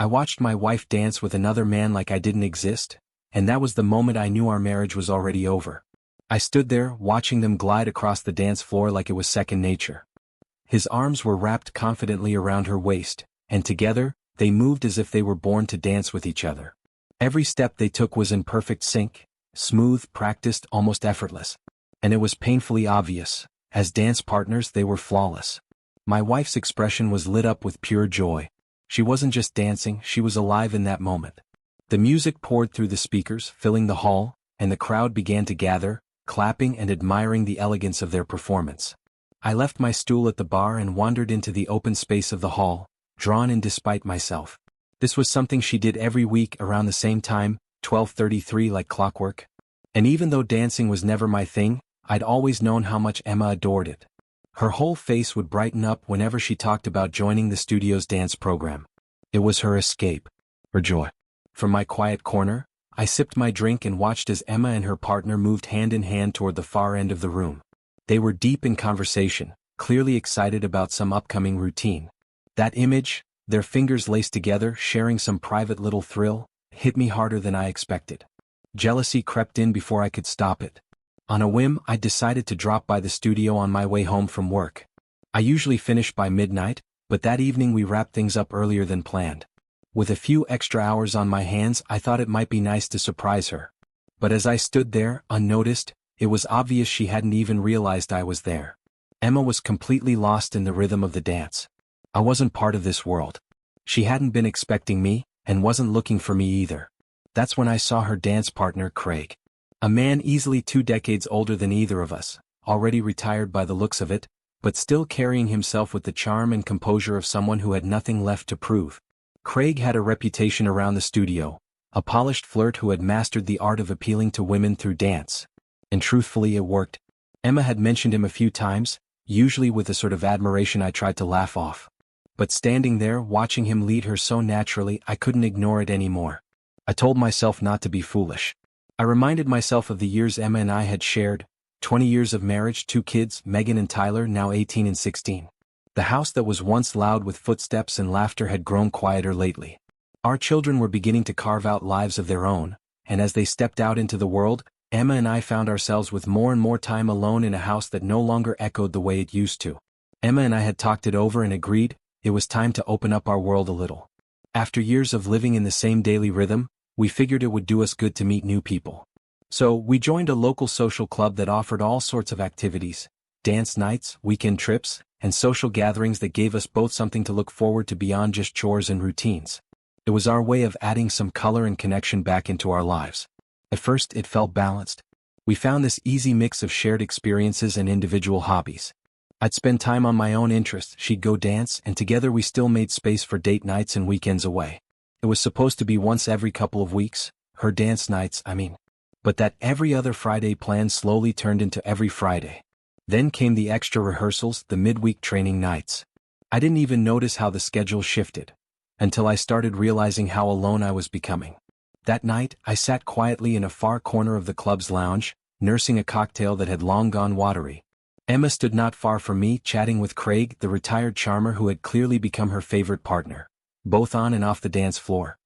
I watched my wife dance with another man like I didn't exist, and that was the moment I knew our marriage was already over. I stood there, watching them glide across the dance floor like it was second nature. His arms were wrapped confidently around her waist, and together, they moved as if they were born to dance with each other. Every step they took was in perfect sync, smooth, practiced, almost effortless. And it was painfully obvious. As dance partners, they were flawless. My wife's expression was lit up with pure joy. She wasn't just dancing, she was alive in that moment. The music poured through the speakers, filling the hall, and the crowd began to gather, clapping and admiring the elegance of their performance. I left my stool at the bar and wandered into the open space of the hall, drawn in despite myself. This was something she did every week around the same time, 12:33 like clockwork. And even though dancing was never my thing, I'd always known how much Emma adored it. Her whole face would brighten up whenever she talked about joining the studio's dance program. It was her escape, her joy. From my quiet corner, I sipped my drink and watched as Emma and her partner moved hand in hand toward the far end of the room. They were deep in conversation, clearly excited about some upcoming routine. That image, their fingers laced together, sharing some private little thrill, hit me harder than I expected. Jealousy crept in before I could stop it. On a whim, I decided to drop by the studio on my way home from work. I usually finish by midnight, but that evening we wrapped things up earlier than planned. With a few extra hours on my hands, I thought it might be nice to surprise her. But as I stood there, unnoticed, it was obvious she hadn't even realized I was there. Emma was completely lost in the rhythm of the dance. I wasn't part of this world. She hadn't been expecting me, and wasn't looking for me either. That's when I saw her dance partner, Craig. A man easily 2 decades older than either of us, already retired by the looks of it, but still carrying himself with the charm and composure of someone who had nothing left to prove. Craig had a reputation around the studio, a polished flirt who had mastered the art of appealing to women through dance. And truthfully, it worked. Emma had mentioned him a few times, usually with a sort of admiration I tried to laugh off. But standing there, watching him lead her so naturally, I couldn't ignore it anymore. I told myself not to be foolish. I reminded myself of the years Emma and I had shared, 20 years of marriage, 2 kids, Megan and Tyler, now 18 and 16. The house that was once loud with footsteps and laughter had grown quieter lately. Our children were beginning to carve out lives of their own, and as they stepped out into the world, Emma and I found ourselves with more and more time alone in a house that no longer echoed the way it used to. Emma and I had talked it over and agreed it was time to open up our world a little. After years of living in the same daily rhythm, we figured it would do us good to meet new people. So, we joined a local social club that offered all sorts of activities, dance nights, weekend trips, and social gatherings that gave us both something to look forward to beyond just chores and routines. It was our way of adding some color and connection back into our lives. At first, it felt balanced. We found this easy mix of shared experiences and individual hobbies. I'd spend time on my own interests, she'd go dance, and together we still made space for date nights and weekends away. It was supposed to be once every couple of weeks, her dance nights, I mean. But that every other Friday plan slowly turned into every Friday. Then came the extra rehearsals, the midweek training nights. I didn't even notice how the schedule shifted, until I started realizing how alone I was becoming. That night, I sat quietly in a far corner of the club's lounge, nursing a cocktail that had long gone watery. Emma stood not far from me, chatting with Craig, the retired charmer who had clearly become her favorite partner, both on and off the dance floor.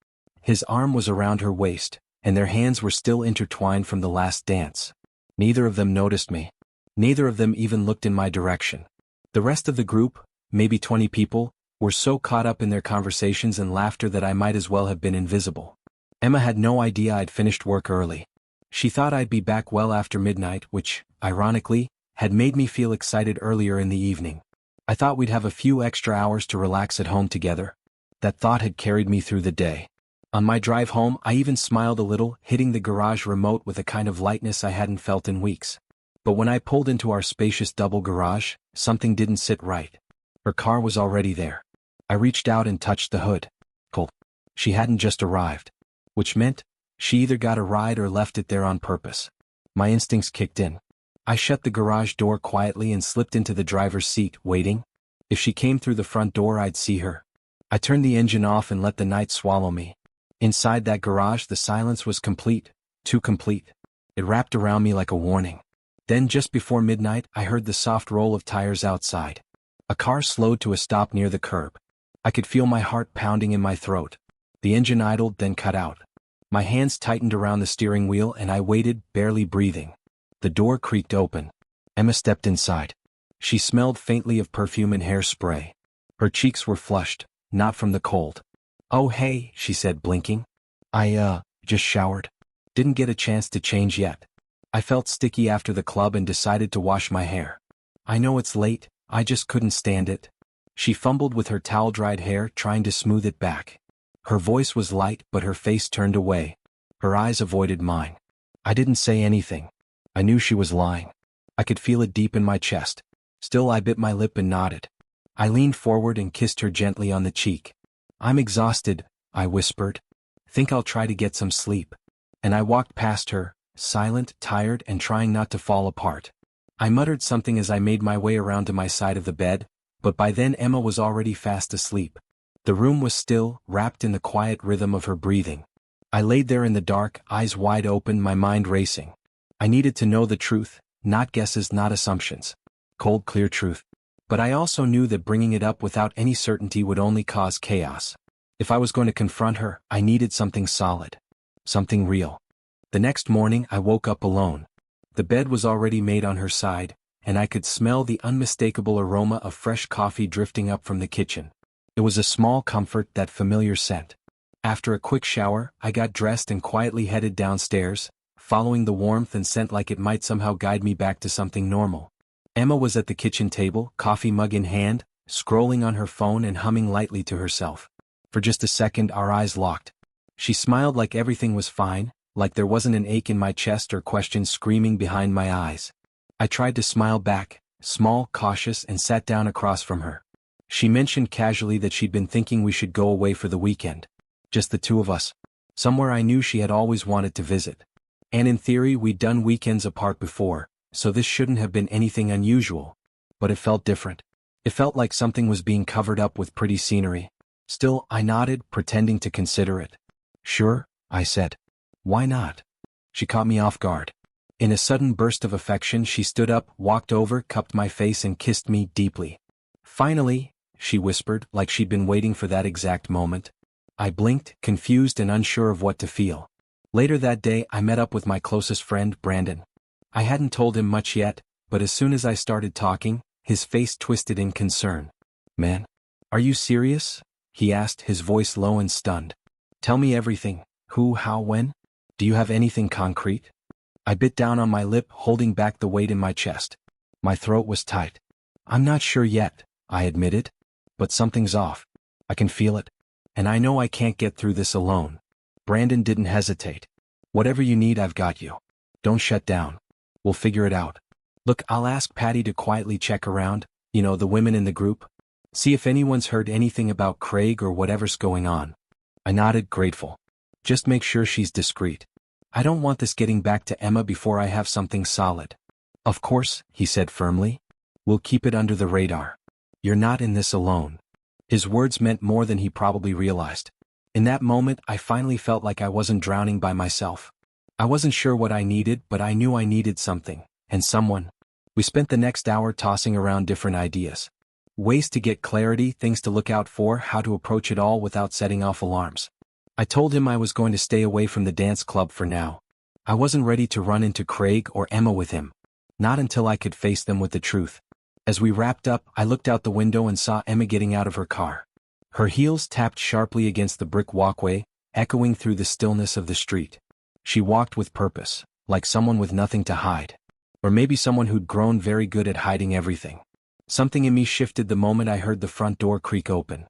His arm was around her waist, and their hands were still intertwined from the last dance. Neither of them noticed me. Neither of them even looked in my direction. The rest of the group, maybe 20 people, were so caught up in their conversations and laughter that I might as well have been invisible. Emma had no idea I'd finished work early. She thought I'd be back well after midnight, which, ironically, had made me feel excited earlier in the evening. I thought we'd have a few extra hours to relax at home together. That thought had carried me through the day. On my drive home, I even smiled a little, hitting the garage remote with a kind of lightness I hadn't felt in weeks. But when I pulled into our spacious double garage, something didn't sit right. Her car was already there. I reached out and touched the hood. Pull. She hadn't just arrived. Which meant, she either got a ride or left it there on purpose. My instincts kicked in. I shut the garage door quietly and slipped into the driver's seat, waiting. If she came through the front door, I'd see her. I turned the engine off and let the night swallow me. Inside that garage, the silence was complete, too complete. It wrapped around me like a warning. Then just before midnight, I heard the soft roll of tires outside. A car slowed to a stop near the curb. I could feel my heart pounding in my throat. The engine idled, then cut out. My hands tightened around the steering wheel and I waited, barely breathing. The door creaked open. Emma stepped inside. She smelled faintly of perfume and hairspray. Her cheeks were flushed, not from the cold. "Oh hey," she said, blinking. "I, just showered. Didn't get a chance to change yet. I felt sticky after the club and decided to wash my hair. I know it's late, I just couldn't stand it." She fumbled with her towel-dried hair, trying to smooth it back. Her voice was light, but her face turned away. Her eyes avoided mine. I didn't say anything. I knew she was lying. I could feel it deep in my chest. Still, I bit my lip and nodded. I leaned forward and kissed her gently on the cheek. "I'm exhausted," I whispered. "Think I'll try to get some sleep." And I walked past her, silent, tired, and trying not to fall apart. I muttered something as I made my way around to my side of the bed, but by then Emma was already fast asleep. The room was still, wrapped in the quiet rhythm of her breathing. I laid there in the dark, eyes wide open, my mind racing. I needed to know the truth, not guesses, not assumptions. Cold, clear truth. But I also knew that bringing it up without any certainty would only cause chaos. If I was going to confront her, I needed something solid. Something real. The next morning I woke up alone. The bed was already made on her side, and I could smell the unmistakable aroma of fresh coffee drifting up from the kitchen. It was a small comfort, that familiar scent. After a quick shower, I got dressed and quietly headed downstairs, following the warmth and scent like it might somehow guide me back to something normal. Emma was at the kitchen table, coffee mug in hand, scrolling on her phone and humming lightly to herself. For just a second our eyes locked. She smiled like everything was fine, like there wasn't an ache in my chest or questions screaming behind my eyes. I tried to smile back, small, cautious, and sat down across from her. She mentioned casually that she'd been thinking we should go away for the weekend. Just the two of us. Somewhere I knew she had always wanted to visit. And in theory we'd done weekends apart before, so this shouldn't have been anything unusual. But it felt different. It felt like something was being covered up with pretty scenery. Still, I nodded, pretending to consider it. "Sure," I said. "Why not?" She caught me off guard. In a sudden burst of affection she stood up, walked over, cupped my face and kissed me deeply. "Finally," she whispered, like she'd been waiting for that exact moment. I blinked, confused and unsure of what to feel. Later that day I met up with my closest friend, Brandon. I hadn't told him much yet, but as soon as I started talking, his face twisted in concern. "Man, are you serious?" he asked, his voice low and stunned. "Tell me everything. Who, how, when? Do you have anything concrete?" I bit down on my lip, holding back the weight in my chest. My throat was tight. "I'm not sure yet," I admitted. "But something's off. I can feel it. And I know I can't get through this alone." Brandon didn't hesitate. "Whatever you need, I've got you. Don't shut down. We'll figure it out. Look, I'll ask Patty to quietly check around, the women in the group. See if anyone's heard anything about Craig or whatever's going on." I nodded, grateful. "Just make sure she's discreet. I don't want this getting back to Emma before I have something solid." "Of course," he said firmly. "We'll keep it under the radar. You're not in this alone." His words meant more than he probably realized. In that moment I finally felt like I wasn't drowning by myself. I wasn't sure what I needed, but I knew I needed something, and someone. We spent the next hour tossing around different ideas. Ways to get clarity, things to look out for, how to approach it all without setting off alarms. I told him I was going to stay away from the dance club for now. I wasn't ready to run into Craig or Emma with him. Not until I could face them with the truth. As we wrapped up, I looked out the window and saw Emma getting out of her car. Her heels tapped sharply against the brick walkway, echoing through the stillness of the street. She walked with purpose, like someone with nothing to hide. Or maybe someone who'd grown very good at hiding everything. Something in me shifted the moment I heard the front door creak open.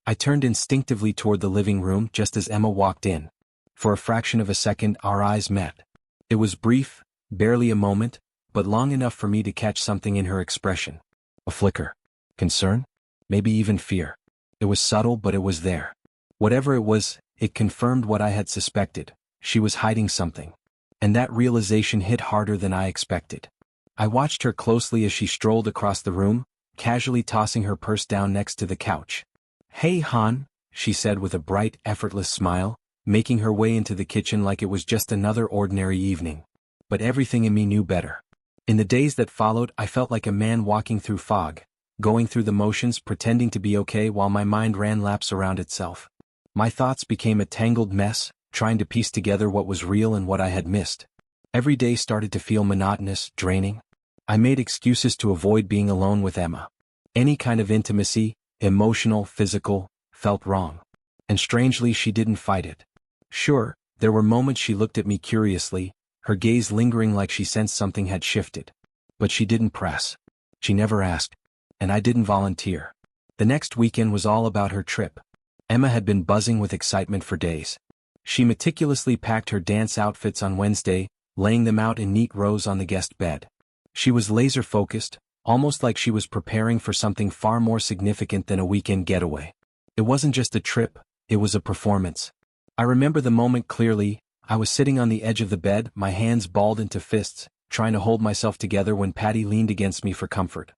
I turned instinctively toward the living room just as Emma walked in. For a fraction of a second our eyes met. It was brief, barely a moment, but long enough for me to catch something in her expression. A flicker. Concern? Maybe even fear. It was subtle, but it was there. Whatever it was, it confirmed what I had suspected. She was hiding something. And that realization hit harder than I expected. I watched her closely as she strolled across the room, casually tossing her purse down next to the couch. "Hey, hon," she said with a bright, effortless smile, making her way into the kitchen like it was just another ordinary evening. But everything in me knew better. In the days that followed, I felt like a man walking through fog, going through the motions, pretending to be okay while my mind ran laps around itself. My thoughts became a tangled mess, trying to piece together what was real and what I had missed. Every day started to feel monotonous, draining. I made excuses to avoid being alone with Emma. Any kind of intimacy, emotional, physical, felt wrong. And strangely, she didn't fight it. Sure, there were moments she looked at me curiously, her gaze lingering like she sensed something had shifted. But she didn't press. She never asked. And I didn't volunteer. The next weekend was all about her trip. Emma had been buzzing with excitement for days. She meticulously packed her dance outfits on Wednesday, laying them out in neat rows on the guest bed. She was laser-focused, almost like she was preparing for something far more significant than a weekend getaway. It wasn't just a trip, it was a performance. I remember the moment clearly. I was sitting on the edge of the bed, my hands balled into fists, trying to hold myself together when Patty leaned against me for comfort.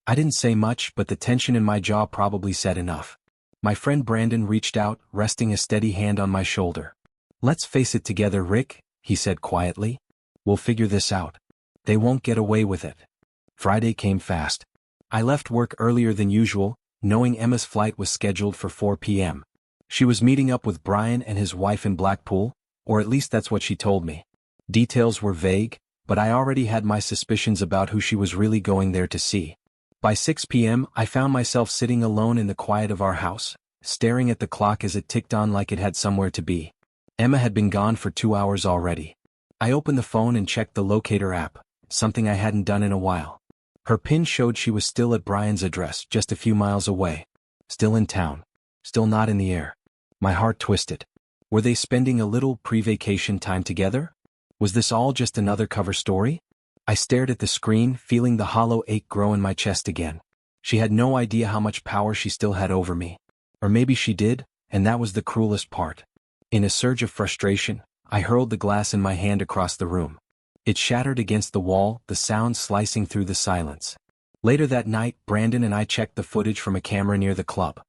I didn't say much, but the tension in my jaw probably said enough. My friend Brandon reached out, resting a steady hand on my shoulder. "Let's face it together, Rick," he said quietly. "We'll figure this out. They won't get away with it." Friday came fast. I left work earlier than usual, knowing Emma's flight was scheduled for 4 p.m. She was meeting up with Brian and his wife in Blackpool, or at least that's what she told me. Details were vague, but I already had my suspicions about who she was really going there to see. By 6 p.m., I found myself sitting alone in the quiet of our house, staring at the clock as it ticked on like it had somewhere to be. Emma had been gone for 2 hours already. I opened the phone and checked the locator app, something I hadn't done in a while. Her pin showed she was still at Brian's address, just a few miles away. Still in town. Still not in the air. My heart twisted. Were they spending a little pre-vacation time together? Was this all just another cover story? I stared at the screen, feeling the hollow ache grow in my chest again. She had no idea how much power she still had over me. Or maybe she did, and that was the cruelest part. In a surge of frustration, I hurled the glass in my hand across the room. It shattered against the wall, the sound slicing through the silence. Later that night, Brandon and I checked the footage from a camera near the club.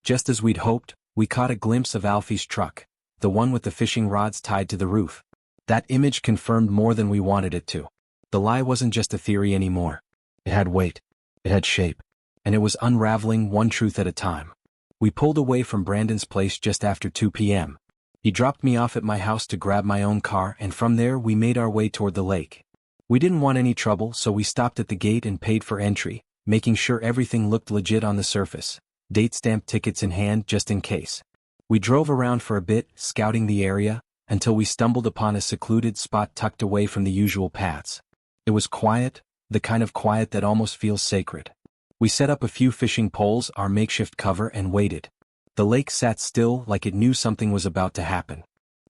Just as we'd hoped, we caught a glimpse of Alfie's truck, the one with the fishing rods tied to the roof. That image confirmed more than we wanted it to. The lie wasn't just a theory anymore. It had weight. It had shape. And it was unraveling one truth at a time. We pulled away from Brandon's place just after 2 p.m. He dropped me off at my house to grab my own car, and from there we made our way toward the lake. We didn't want any trouble, so we stopped at the gate and paid for entry, making sure everything looked legit on the surface, date-stamped tickets in hand just in case. We drove around for a bit, scouting the area, until we stumbled upon a secluded spot tucked away from the usual paths. It was quiet, the kind of quiet that almost feels sacred. We set up a few fishing poles, our makeshift cover, and waited. The lake sat still, like it knew something was about to happen.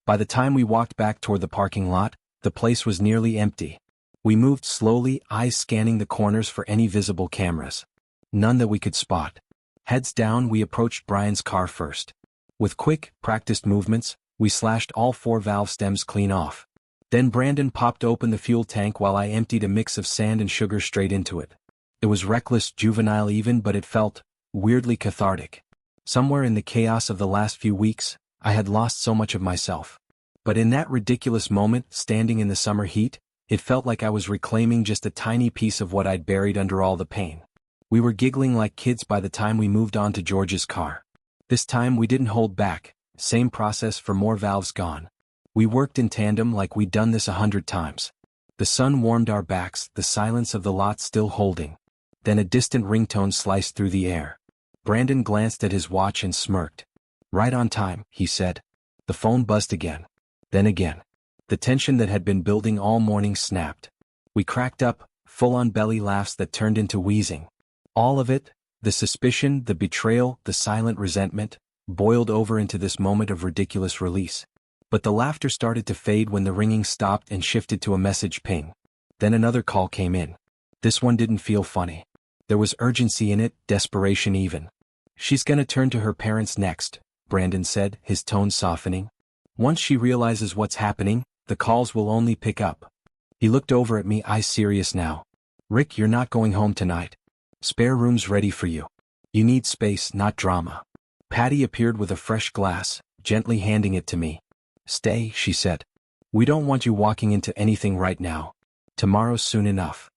By the time we walked back toward the parking lot, the place was nearly empty. We moved slowly, eyes scanning the corners for any visible cameras. None that we could spot. Heads down, we approached Brian's car first. With quick, practiced movements, we slashed all 4 valve stems clean off. Then Brandon popped open the fuel tank while I emptied a mix of sand and sugar straight into it. It was reckless, juvenile even, but it felt weirdly cathartic. Somewhere in the chaos of the last few weeks, I had lost so much of myself. But in that ridiculous moment, standing in the summer heat, it felt like I was reclaiming just a tiny piece of what I'd buried under all the pain. We were giggling like kids by the time we moved on to George's car. This time we didn't hold back, same process for more valves gone. We worked in tandem like we'd done this 100 times. The sun warmed our backs, the silence of the lot still holding. Then a distant ringtone sliced through the air. Brandon glanced at his watch and smirked. "Right on time," he said. The phone buzzed again. Then again. The tension that had been building all morning snapped. We cracked up, full-on belly laughs that turned into wheezing. All of it, the suspicion, the betrayal, the silent resentment, boiled over into this moment of ridiculous release. But the laughter started to fade when the ringing stopped and shifted to a message ping. Then another call came in. This one didn't feel funny. There was urgency in it, desperation even. "She's gonna turn to her parents next," Brandon said, his tone softening. "Once she realizes what's happening, the calls will only pick up." He looked over at me, eyes serious now. "Rick, you're not going home tonight. Spare room's ready for you. You need space, not drama." Patty appeared with a fresh glass, gently handing it to me. "Stay," she said. "We don't want you walking into anything right now. Tomorrow's soon enough."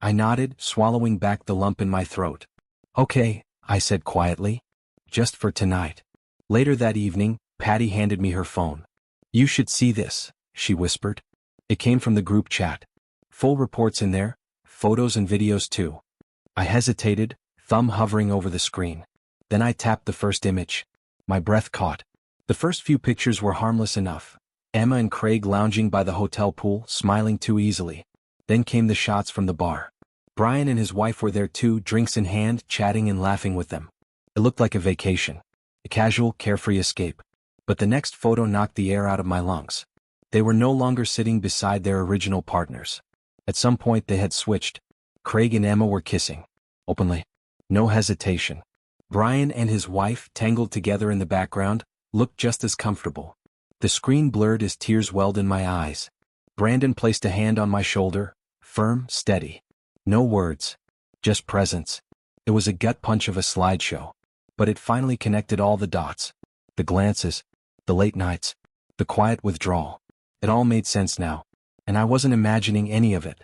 I nodded, swallowing back the lump in my throat. "Okay," I said quietly. "Just for tonight." Later that evening, Patty handed me her phone. "You should see this," she whispered. It came from the group chat. Full reports in there, photos and videos too. I hesitated, thumb hovering over the screen. Then I tapped the first image. My breath caught. The first few pictures were harmless enough. Emma and Craig lounging by the hotel pool, smiling too easily. Then came the shots from the bar. Brian and his wife were there too, drinks in hand, chatting and laughing with them. It looked like a vacation. A casual, carefree escape. But the next photo knocked the air out of my lungs. They were no longer sitting beside their original partners. At some point they had switched. Craig and Emma were kissing. Openly. No hesitation. Brian and his wife, tangled together in the background, looked just as comfortable. The screen blurred as tears welled in my eyes. Brandon placed a hand on my shoulder, firm, steady. No words. Just presence. It was a gut punch of a slideshow. But it finally connected all the dots. The glances. The late nights. The quiet withdrawal. It all made sense now. And I wasn't imagining any of it.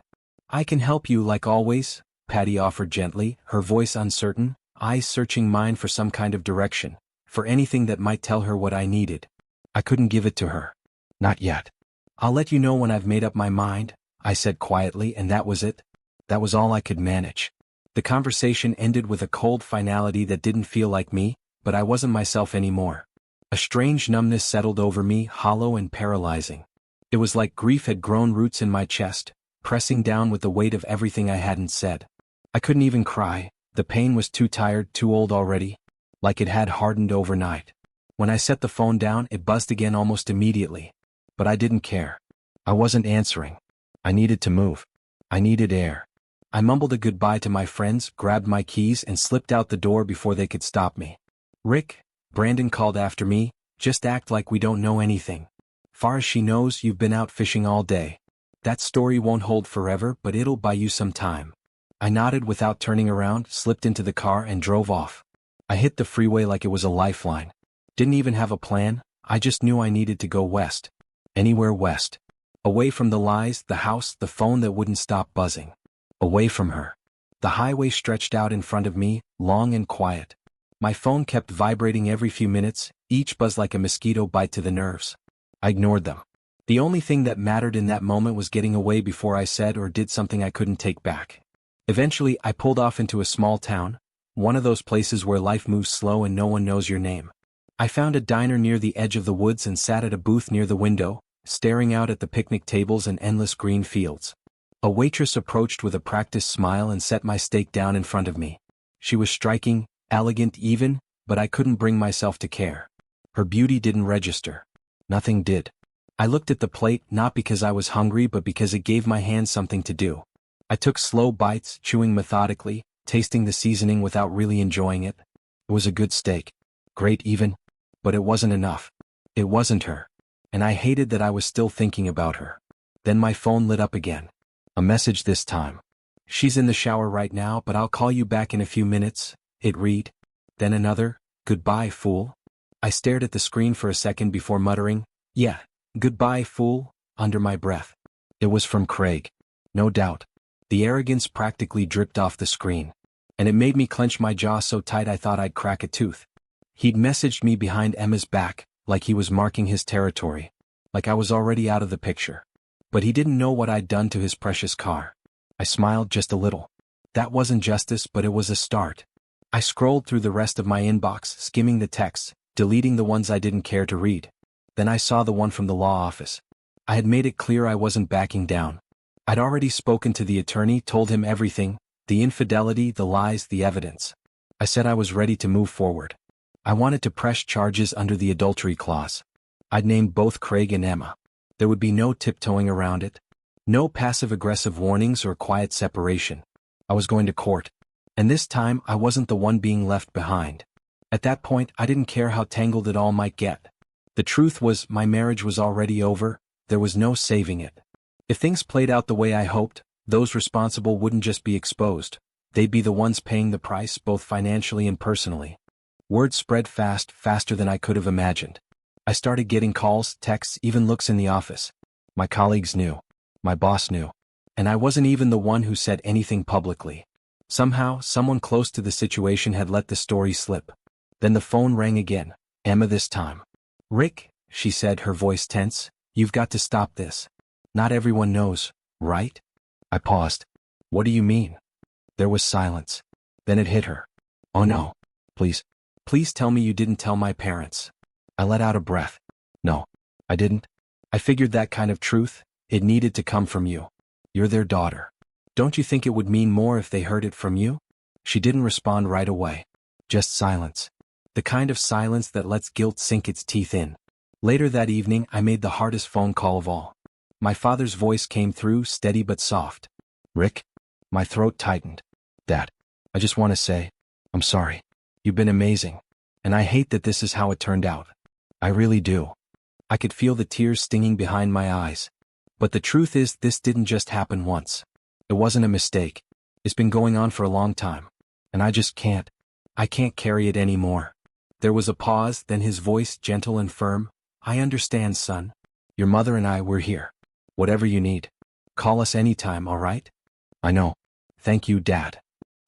"I can help you like always," Patty offered gently, her voice uncertain, eyes searching mine for some kind of direction, for anything that might tell her what I needed. I couldn't give it to her. Not yet. "I'll let you know when I've made up my mind," I said quietly, and that was it. That was all I could manage. The conversation ended with a cold finality that didn't feel like me, but I wasn't myself anymore. A strange numbness settled over me, hollow and paralyzing. It was like grief had grown roots in my chest, pressing down with the weight of everything I hadn't said. I couldn't even cry, the pain was too tired, too old already, like it had hardened overnight. When I set the phone down, it buzzed again almost immediately. But I didn't care. I wasn't answering. I needed to move. I needed air. I mumbled a goodbye to my friends, grabbed my keys and slipped out the door before they could stop me. "Rick," Brandon called after me, "just act like we don't know anything. Far as she knows, you've been out fishing all day. That story won't hold forever, but it'll buy you some time." I nodded without turning around, slipped into the car and drove off. I hit the freeway like it was a lifeline. Didn't even have a plan, I just knew I needed to go west. Anywhere west. Away from the lies, the house, the phone that wouldn't stop buzzing. Away from her. The highway stretched out in front of me, long and quiet. My phone kept vibrating every few minutes, each buzz like a mosquito bite to the nerves. I ignored them. The only thing that mattered in that moment was getting away before I said or did something I couldn't take back. Eventually, I pulled off into a small town, one of those places where life moves slow and no one knows your name. I found a diner near the edge of the woods and sat at a booth near the window, staring out at the picnic tables and endless green fields. A waitress approached with a practiced smile and set my steak down in front of me. She was striking, elegant even, but I couldn't bring myself to care. Her beauty didn't register. Nothing did. I looked at the plate not because I was hungry but because it gave my hands something to do. I took slow bites, chewing methodically, tasting the seasoning without really enjoying it. It was a good steak. Great even. But it wasn't enough. It wasn't her. And I hated that I was still thinking about her. Then my phone lit up again. A message this time. "She's in the shower right now, but I'll call you back in a few minutes," it read. Then another, "Goodbye, fool." I stared at the screen for a second before muttering, "Yeah, goodbye, fool," under my breath. It was from Craig. No doubt. The arrogance practically dripped off the screen. And it made me clench my jaw so tight I thought I'd crack a tooth. He'd messaged me behind Emma's back, like he was marking his territory. Like I was already out of the picture. But he didn't know what I'd done to his precious car. I smiled just a little. That wasn't justice, but it was a start. I scrolled through the rest of my inbox, skimming the texts, deleting the ones I didn't care to read. Then I saw the one from the law office. I had made it clear I wasn't backing down. I'd already spoken to the attorney, told him everything, the infidelity, the lies, the evidence. I said I was ready to move forward. I wanted to press charges under the adultery clause. I'd named both Craig and Emma. There would be no tiptoeing around it. No passive-aggressive warnings or quiet separation. I was going to court. And this time I wasn't the one being left behind. At that point I didn't care how tangled it all might get. The truth was my marriage was already over, there was no saving it. If things played out the way I hoped, those responsible wouldn't just be exposed, they'd be the ones paying the price both financially and personally. Word spread fast, faster than I could have imagined. I started getting calls, texts, even looks in the office. My colleagues knew. My boss knew. And I wasn't even the one who said anything publicly. Somehow, someone close to the situation had let the story slip. Then the phone rang again, Emma this time. "Rick," she said, her voice tense, "you've got to stop this. Not everyone knows, right?" I paused. "What do you mean?" There was silence. Then it hit her. "Oh no. Please. Please tell me you didn't tell my parents." I let out a breath. "No. I didn't. I figured that kind of truth, it needed to come from you. You're their daughter. Don't you think it would mean more if they heard it from you?" She didn't respond right away. Just silence. The kind of silence that lets guilt sink its teeth in. Later that evening, I made the hardest phone call of all. My father's voice came through, steady but soft. "Rick?" My throat tightened. "Dad, I just want to say, I'm sorry. You've been amazing. And I hate that this is how it turned out. I really do." I could feel the tears stinging behind my eyes. But the truth is, this didn't just happen once. It wasn't a mistake. It's been going on for a long time. And I just can't. I can't carry it anymore. There was a pause, then his voice, gentle and firm. "I understand, son. Your mother and I, we're here. Whatever you need. Call us anytime, all right?" "I know. Thank you, Dad."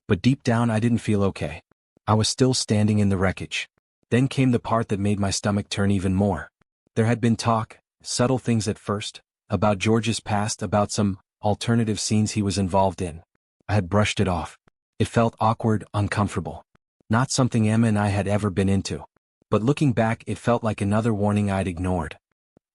But deep down I didn't feel okay. I was still standing in the wreckage. Then came the part that made my stomach turn even more. There had been talk, subtle things at first, about George's past, about some alternative scenes he was involved in. I had brushed it off. It felt awkward, uncomfortable. Not something Emma and I had ever been into. But looking back, it felt like another warning I'd ignored.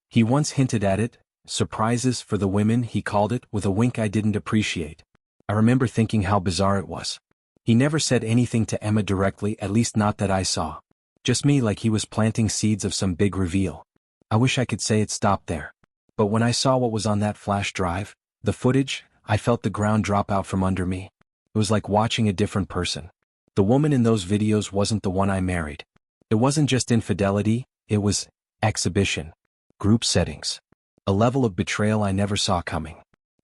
He once hinted at it, surprises for the women, he called it, with a wink I didn't appreciate. I remember thinking how bizarre it was. He never said anything to Emma directly, at least not that I saw. Just me, like he was planting seeds of some big reveal. I wish I could say it stopped there. But when I saw what was on that flash drive, the footage, I felt the ground drop out from under me. It was like watching a different person. The woman in those videos wasn't the one I married. It wasn't just infidelity, it was exhibition. Group settings. A level of betrayal I never saw coming.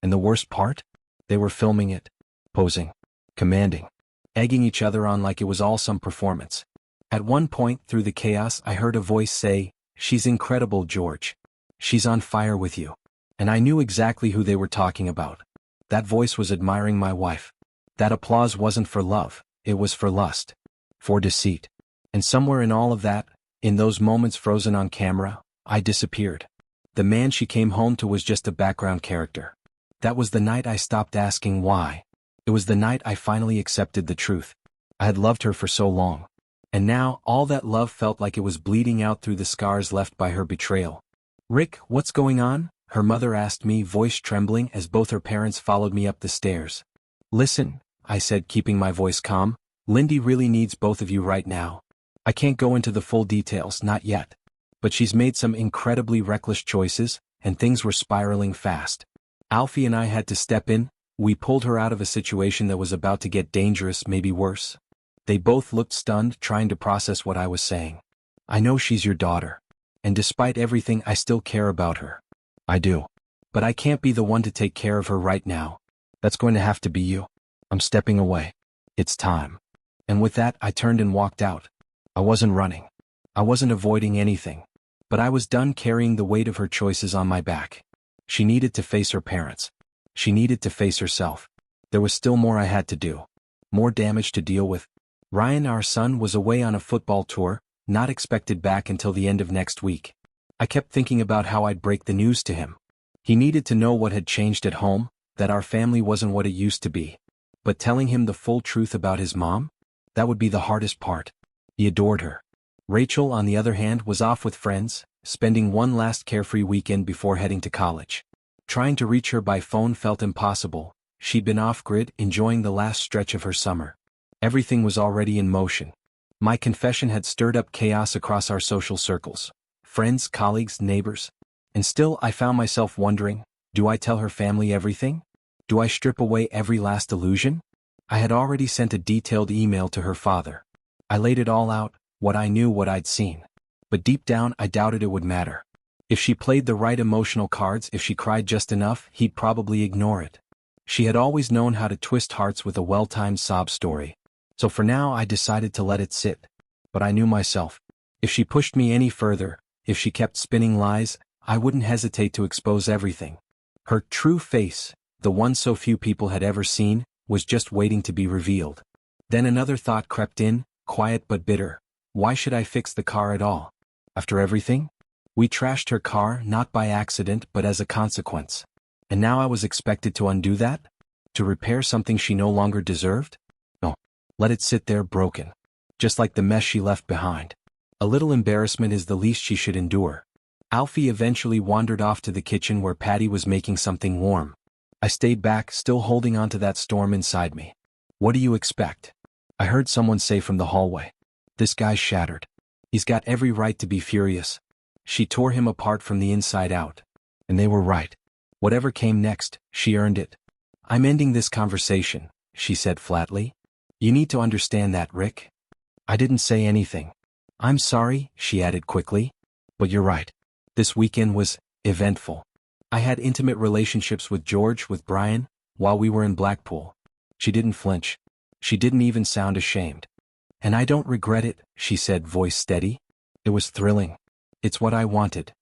And the worst part? They were filming it. Posing. Commanding. Egging each other on like it was all some performance. At one point, through the chaos, I heard a voice say, "She's incredible, George. She's on fire with you." And I knew exactly who they were talking about. That voice was admiring my wife. That applause wasn't for love, it was for lust. For deceit. And somewhere in all of that, in those moments frozen on camera, I disappeared. The man she came home to was just a background character. That was the night I stopped asking why. It was the night I finally accepted the truth. I had loved her for so long. And now, all that love felt like it was bleeding out through the scars left by her betrayal. "Rick, what's going on?" her mother asked me, voice trembling as both her parents followed me up the stairs. "Listen," I said, keeping my voice calm, "Lindy really needs both of you right now. I can't go into the full details, not yet. But she's made some incredibly reckless choices, and things were spiraling fast. Alfie and I had to step in. We pulled her out of a situation that was about to get dangerous, maybe worse." They both looked stunned, trying to process what I was saying. "I know she's your daughter. And despite everything, I still care about her." "I do. But I can't be the one to take care of her right now. That's going to have to be you. I'm stepping away. It's time." And with that, I turned and walked out. I wasn't running. I wasn't avoiding anything. But I was done carrying the weight of her choices on my back. She needed to face her parents. She needed to face herself. There was still more I had to do. More damage to deal with. Ryan, our son, was away on a football tour, not expected back until the end of next week. I kept thinking about how I'd break the news to him. He needed to know what had changed at home, that our family wasn't what it used to be. But telling him the full truth about his mom? That would be the hardest part. He adored her. Rachel, on the other hand, was off with friends, spending one last carefree weekend before heading to college. Trying to reach her by phone felt impossible. She'd been off-grid, enjoying the last stretch of her summer. Everything was already in motion. My confession had stirred up chaos across our social circles. Friends, colleagues, neighbors. And still I found myself wondering, do I tell her family everything? Do I strip away every last illusion? I had already sent a detailed email to her father. I laid it all out, what I knew, what I'd seen. But deep down I doubted it would matter. If she played the right emotional cards, if she cried just enough, he'd probably ignore it. She had always known how to twist hearts with a well-timed sob story. So for now I decided to let it sit. But I knew myself. If she pushed me any further, if she kept spinning lies, I wouldn't hesitate to expose everything. Her true face, the one so few people had ever seen, was just waiting to be revealed. Then another thought crept in, quiet but bitter. Why should I fix the car at all? After everything? We trashed her car not by accident but as a consequence. And now I was expected to undo that? To repair something she no longer deserved? No. Let it sit there broken. Just like the mess she left behind. A little embarrassment is the least she should endure. Alfie eventually wandered off to the kitchen where Patty was making something warm. I stayed back, still holding on to that storm inside me. What do you expect? I heard someone say from the hallway. This guy's shattered. He's got every right to be furious. She tore him apart from the inside out. And they were right. Whatever came next, she earned it. I'm ending this conversation, she said flatly. You need to understand that, Rick. I didn't say anything. I'm sorry, she added quickly. But you're right. This weekend was eventful. I had intimate relationships with George, with Brian, while we were in Blackpool. She didn't flinch. She didn't even sound ashamed. And I don't regret it, she said, voice steady. It was thrilling. It's what I wanted.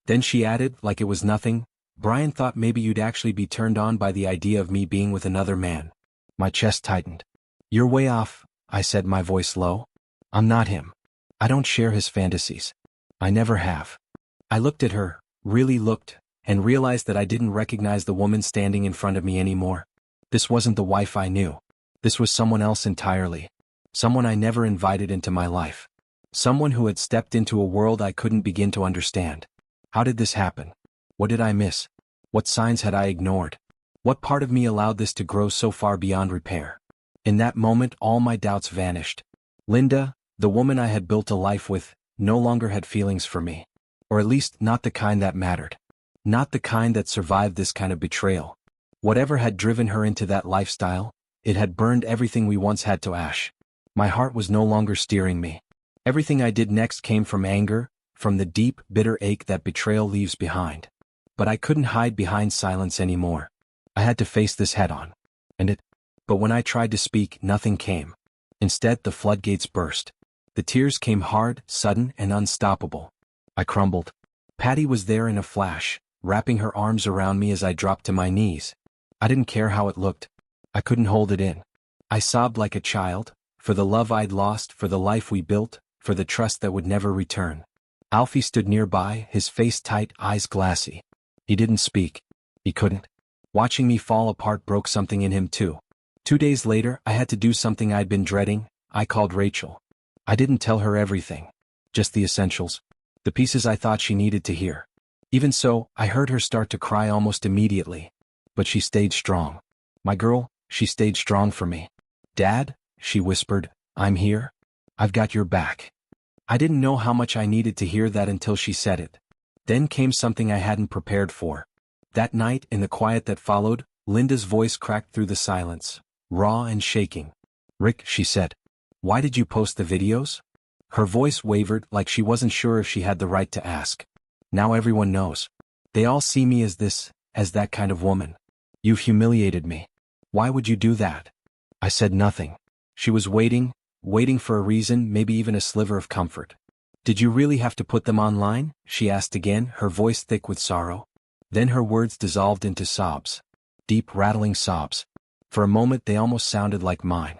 Then she added, like it was nothing, Brian thought maybe you'd actually be turned on by the idea of me being with another man. My chest tightened. You're way off, I said, my voice low. I'm not him. I don't share his fantasies. I never have. I looked at her, really looked, and realized that I didn't recognize the woman standing in front of me anymore. This wasn't the wife I knew. This was someone else entirely. Someone I never invited into my life. Someone who had stepped into a world I couldn't begin to understand. How did this happen? What did I miss? What signs had I ignored? What part of me allowed this to grow so far beyond repair? In that moment, all my doubts vanished. Linda, the woman I had built a life with, no longer had feelings for me. Or at least not the kind that mattered. Not the kind that survived this kind of betrayal. Whatever had driven her into that lifestyle, it had burned everything we once had to ash. My heart was no longer steering me. Everything I did next came from anger, from the deep, bitter ache that betrayal leaves behind. But I couldn't hide behind silence anymore. I had to face this head-on. But when I tried to speak, nothing came. Instead, the floodgates burst. The tears came hard, sudden, and unstoppable. I crumbled. Patty was there in a flash, wrapping her arms around me as I dropped to my knees. I didn't care how it looked. I couldn't hold it in. I sobbed like a child, for the love I'd lost, for the life we built, for the trust that would never return. Alfie stood nearby, his face tight, eyes glassy. He didn't speak. He couldn't. Watching me fall apart broke something in him too. 2 days later, I had to do something I'd been dreading. I called Rachel. I didn't tell her everything. Just the essentials. The pieces I thought she needed to hear. Even so, I heard her start to cry almost immediately. But she stayed strong. My girl, she stayed strong for me. Dad, she whispered, I'm here. I've got your back. I didn't know how much I needed to hear that until she said it. Then came something I hadn't prepared for. That night, in the quiet that followed, Linda's voice cracked through the silence, raw and shaking. Rick, she said, why did you post the videos? Her voice wavered, like she wasn't sure if she had the right to ask. Now everyone knows. They all see me as that kind of woman. You've humiliated me. Why would you do that? I said nothing. She was waiting for a reason, maybe even a sliver of comfort. Did you really have to put them online? She asked again, her voice thick with sorrow. Then her words dissolved into sobs. Deep, rattling sobs. For a moment they almost sounded like mine.